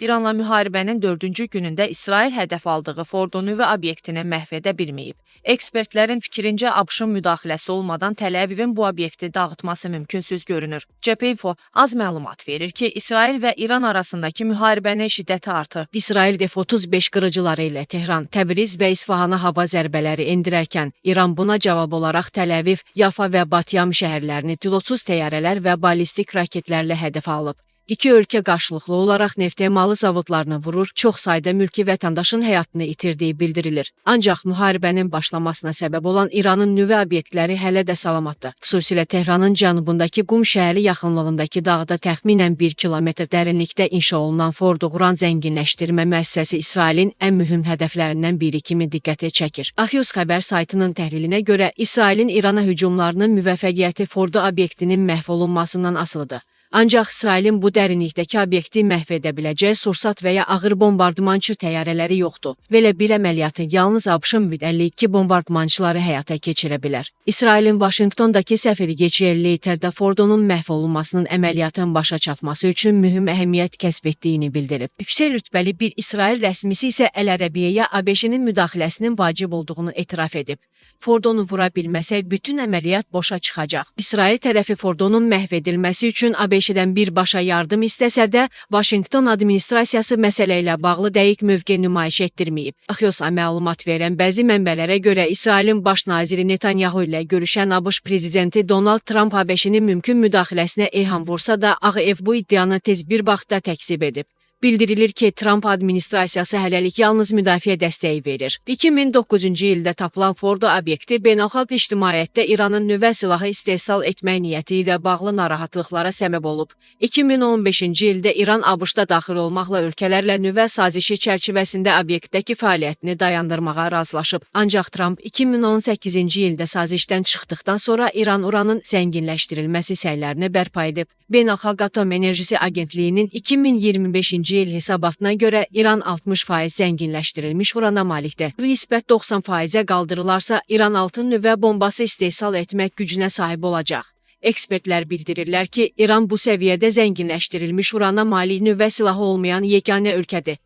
İranla müharibənin 4-cü günündə İsrail hədəf aldığı Fordo nüvə obyektini məhv edə bilməyib. Ekspertlərin fikrincə ABŞ-ın müdaxiləsi olmadan Təl-Əvivin bu obyekti dağıtması mümkünsüz görünür. CPIFO az məlumat verir ki, İsrail və İran arasındakı müharibənin şiddəti artır. İsrail F-35 qırıcıları ilə Tehran, Təbriz və İsfahana hava zərbələri endirərkən, İran buna cavab olaraq Təl-Əviv, Yafa və Batyam şəhərlərini pilotsuz təyyarələr və ballistik raketlərlə hədəf alıb. İki ölkə qarşılıqlı olaraq neft emalı zavodlarını vurur, çox sayda mülki vətəndaşın həyatını itirdiyi bildirilir. Ancaq müharibənin başlamasına səbəb olan İranın nüvə obyektləri hələ də salamatdır. Xüsusilə Tehranın cənubundakı Qum şəhəri yaxınlığındakı dağda təxminən 1 kilometr dərinlikdə inşa olunan Fordo Uran zənginləşdirmə müəssisəsi İsrailin ən mühüm hədəflərindən biri kimi diqqəti çəkir. Axios xəbər saytının təhlilinə görə İsrailin İrana hücumlarının müvəffəqiyyəti Fordo obyektinin məhv olunmasından asılıdır. Ancaq İsrailin bu dərinlikdəki obyekti məhv edə biləcəyi sursat və ya ağır bombardmançı təyyarələri yoxdur. Belə bir əməliyyatı yalnız ABŞ-ın 52 bombardmançıları həyata keçirə bilər. İsrailin Vaşinqtondakı səfiri Geçiel Leyterdə Fordonun məhv olunmasının əməliyyatın başa çatması üçün mühüm əhəmiyyət kəsb etdiyini bildirib. Yüksək rütbəli bir İsrail rəsmisi isə Əl-Ərəbiyyəyə ABŞ-nin müdaxiləsinin vacib olduğunu etiraf edib. Fordonu vura bilməsək, bütün əməliyyat boşa çıxacaq. İsrail tərəfi Fordonun məhv edilməsi üçün ABŞ-dən birbaşa yardım istəsə də, Vaşinqton administrasiyası məsələ ilə bağlı dəqiq mövqe nümayiş etdirməyib. Axios-a məlumat verən bəzi mənbələrə görə İsrailin baş naziri Netanyahu ilə görüşən ABŞ prezidenti Donald Trump ABŞ-nin mümkün müdaxiləsinə eyham vursa da, Ağ Ev bu iddianı tez bir vaxtda təkzib edib. Bildirilir ki, Trump administrasiyası hələlik yalnız müdafiə dəstəyi verir. 2009-cu ildə tapılan Fordo obyekti beynəlxalq ictimaiyyətdə İranın nüvə silahı istehsal etmək niyyəti ilə bağlı narahatlıqlara səbəb olub. 2015-ci ildə İran ABŞ-da daxil olmaqla ölkələrlə nüvə sazişi çərçivəsində obyektdəki fəaliyyətini dayandırmağa razılaşıb. Ancaq Trump 2018-ci ildə sazişdən çıxdıqdan sonra İran uranın zənginləşdirilməsi səylərini bərpa edib. Beynəlxalq Atom Enerjisi Agentliyinin 2025-ci il hesabatına görə İran 60% zənginləşdirilmiş urana malikdir. Bu nisbət 90%-ə qaldırılarsa, İran altın nüvə bombası istehsal etmək gücünə sahib olacaq. Ekspertlər bildirirlər ki, İran bu səviyyədə zənginləşdirilmiş urana malik nüvə silahı olmayan yeganə ölkədir.